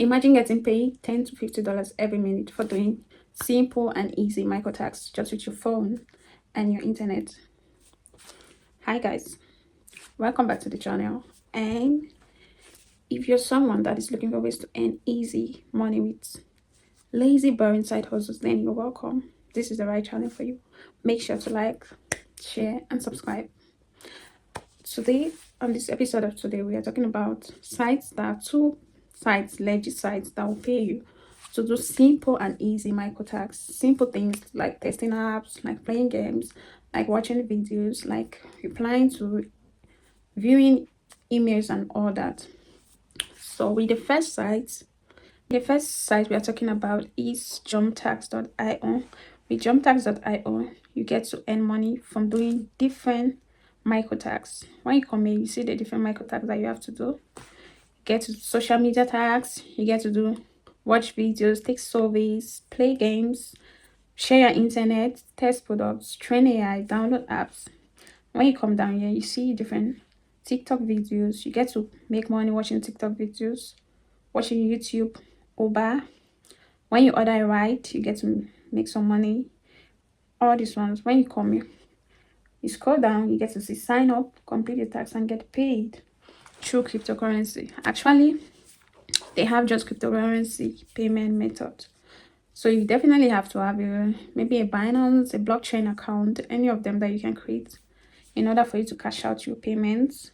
Imagine getting paid $10 to $50 every minute for doing simple and easy microtasks just with your phone and your internet. Hi guys, welcome back to the channel. And if you're someone that is looking for ways to earn easy money with lazy boring side hustles, then you're welcome. This is the right channel for you. Make sure to like, share and subscribe. Today, on this episode of today, we are talking about sites that are two sites, legit sites that will pay you to do simple and easy microtasks. Simple things like testing apps, like playing games, like watching videos, like replying to viewing emails and all that. So with the first site we are talking about is jumptax.io. With jumptax.io, you get to earn money from doing different microtasks. When you come here, you see the different microtasks that you have to do. You get to social media tags, you get to do watch videos, take surveys, play games, share your internet, test products, train AI, download apps. When you come down here, you see different TikTok videos. You get to make money watching TikTok videos, watching YouTube, Uber. When you order a ride, you get to make some money. All these ones. When you come here, you scroll down, you get to see sign up, complete the tax and get paid through cryptocurrency. Actually, they have just cryptocurrency payment method. So you definitely have to have maybe a Binance, a blockchain account, any of them that you can create in order for you to cash out your payments.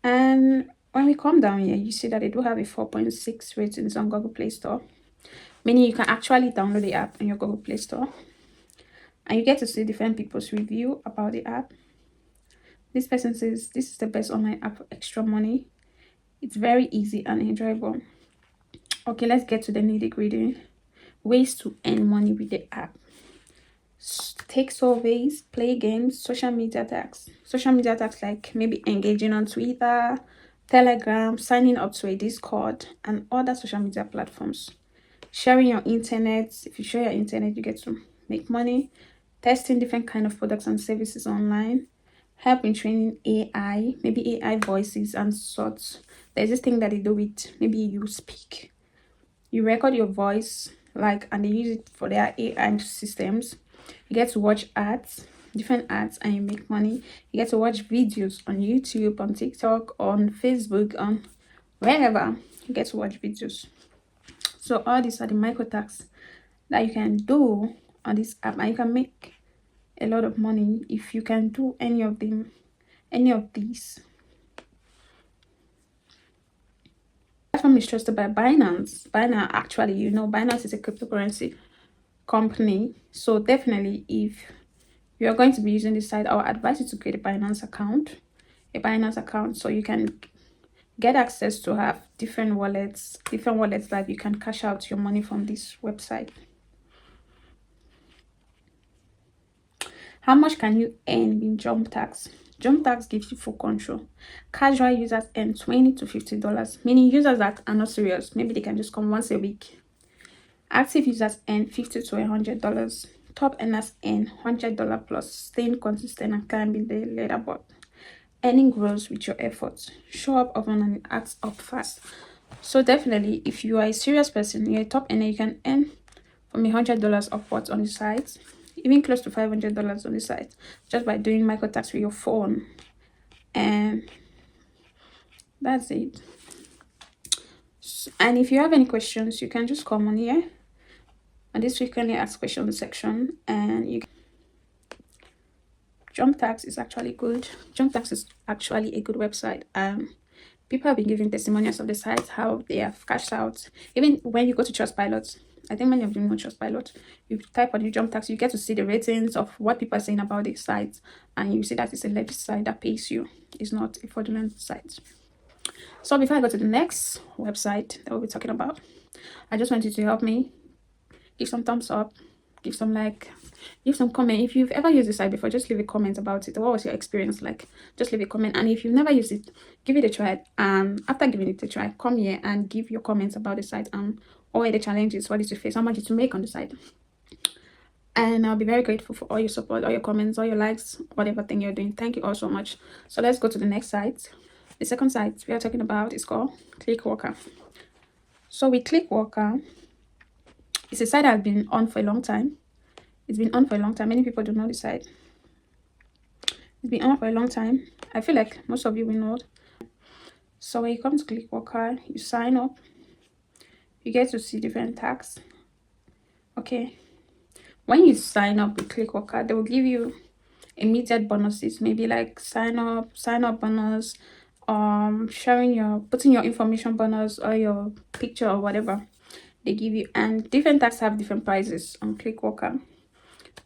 And when we come down here, you see that they do have a 4.6 ratings on Google Play Store, meaning you can actually download the app on your Google Play Store and you get to see different people's review about the app. This person says this is the best online app for extra money. It's very easy and enjoyable. Okay, let's get to the nitty-gritty. Ways to earn money with the app. Take surveys, play games, social media tags. Social media tags like maybe engaging on Twitter, Telegram, signing up to a Discord, and other social media platforms. Sharing your internet. If you share your internet, you get to make money. Testing different kind of products and services online. Help in training AI, maybe AI voices and sorts. There's this thing that they do with maybe you speak. You record your voice, like, and they use it for their AI systems. You get to watch ads, different ads, and you make money. You get to watch videos on YouTube, on TikTok, on Facebook, on wherever. You get to watch videos. So all these are the microtasks that you can do on this app, and you can make a lot of money if you can do any of them, any of these. Platform is trusted by Binance. Actually, Binance is a cryptocurrency company. So definitely, if you're going to be using this site, I would advise you to create a Binance account, so you can get access to have different wallets that you can cash out your money from this website. How much can you earn in Jumptax? Jumptax gives you full control. Casual users earn $20 to $50, meaning users that are not serious, maybe they can just come once a week. Active users earn $50 to $100. Top earners earn $100 plus, staying consistent and climbing the leaderboard. Earning grows with your efforts. Show up often and it adds up fast. So definitely, if you are a serious person, you're a top earner, you can earn from $100 upwards on the site, even close to $500 on the site, just by doing microtasks with your phone. And that's it. And if you have any questions, you can just come on here on this frequently asked questions section, and you Jumptax is actually good. Jumptax is actually a good website. People have been giving testimonials of the site, how they have cashed out. Even when you go to Trustpilot, I think many of you know Trustpilot. You type on your Jumptax, you get to see the ratings of what people are saying about the site, and you see that it's a legit site that pays you. It's not a fraudulent site. So before I go to the next website that we'll be talking about, I just want you to help me give some thumbs up, give some like, leave some comment. If you've ever used this site before, just leave a comment about it. What was your experience like? Just leave a comment. And if you've never used it, give it a try. And after giving it a try, come here and give your comments about the site and all the challenges, what did you face, how much did you make on the site. And I'll be very grateful for all your support, all your comments, all your likes, whatever thing you're doing. Thank you all so much. So let's go to the next site. The second site we are talking about is called Clickworker. So with Clickworker, it's a site that has been on for a long time. It's been on for a long time. Many people don't know the site. It's been on for a long time. I feel like most of you will know. So when you come to Clickworker, you sign up. You get to see different tags. Okay. When you sign up with Clickworker, they will give you immediate bonuses, maybe like sign up bonus, putting your information bonus or your picture or whatever they give you. And different tags have different prices on Clickworker.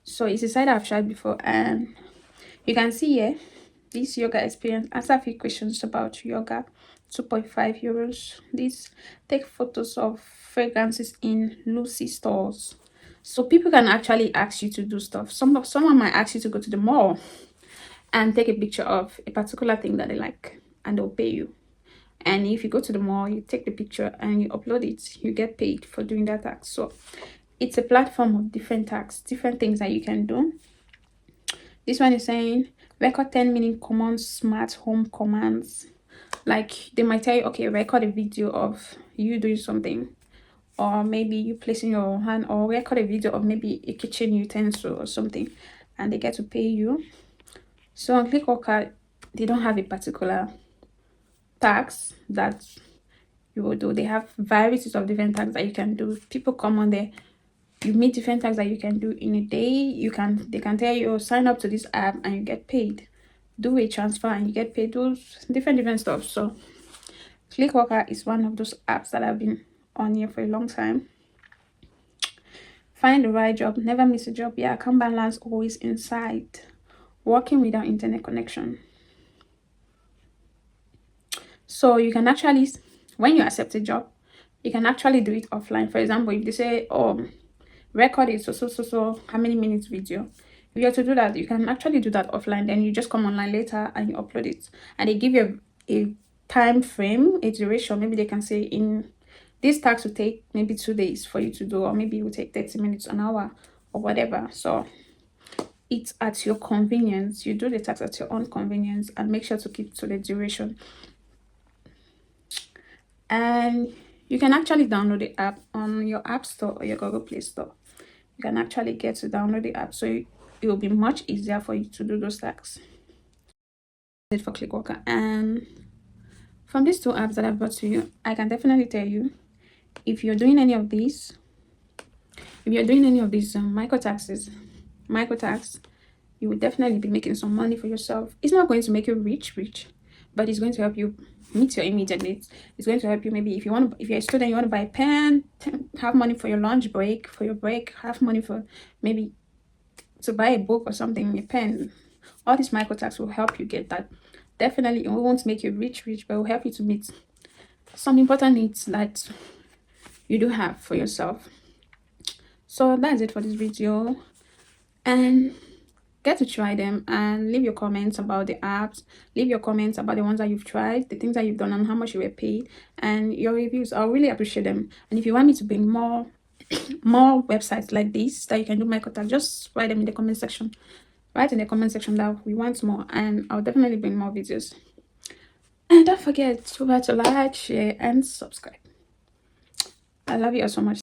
So it's a site I've tried before, and you can see here this yoga experience. Answer a few questions about yoga, 2.5 euros. This take photos of fragrances in Lucy stores. So people can actually ask you to do stuff. Someone might ask you to go to the mall and take a picture of a particular thing that they like, and they'll pay you. And if you go to the mall, you take the picture and you upload it, you get paid for doing that task. So it's a platform of different tasks, different things that you can do. This one is saying record 10-minute common smart home commands. Like they might tell you, okay, record a video of you doing something, or maybe you placing your hand, or record a video of maybe a kitchen utensil or something, and they get to pay you. So on Clickworker, they don't have a particular tax that you will do. They have varieties of different tags that you can do. People come on there, you meet different tags that you can do in a day. They can tell you, oh, sign up to this app and you get paid. Do a transfer and you get paid. Those different stuff. So Clickworker is one of those apps that have been on here for a long time. Find the right job, never miss a job. Yeah, account balance always in sight. Working without internet connection. So you can actually, when you accept a job, you can actually do it offline. For example, if they say, oh, record it so how many minutes video, if you have to do that, you can actually do that offline. Then you just come online later and you upload it, and they give you a time frame, a duration. Maybe they can say in this task will take maybe 2 days for you to do, or maybe it will take 30 minutes, an hour, or whatever. So it's at your convenience. You do the task at your own convenience, and make sure to keep to the duration. And you can actually download the app on your App Store or your Google Play Store. You can actually get to download the app, so it will be much easier for you to do those tasks. That's it for Clickworker. And from these two apps that I've brought to you, I can definitely tell you, if you're doing any of these, micro tax, you will definitely be making some money for yourself. It's not going to make you rich, but it's going to help you meet your immediate needs. It's going to help you, maybe if you're a student, you want to buy a pen, have money for your lunch break, have money for maybe to buy a book or something, a pen. All these micro tax will help you get that. Definitely, it won't make you rich, but it will help you to meet some important needs that you do have for yourself. So that's it for this video, and get to try them and leave your comments about the apps. Leave your comments about the ones that you've tried, the things that you've done, and how much you were paid, and your reviews. I'll really appreciate them. And if you want me to bring more websites like this that you can do micro tax, just write them in the comment section. Write in the comment section that we want more, and I'll definitely bring more videos. And don't forget to like, share, and subscribe. I love you all so much.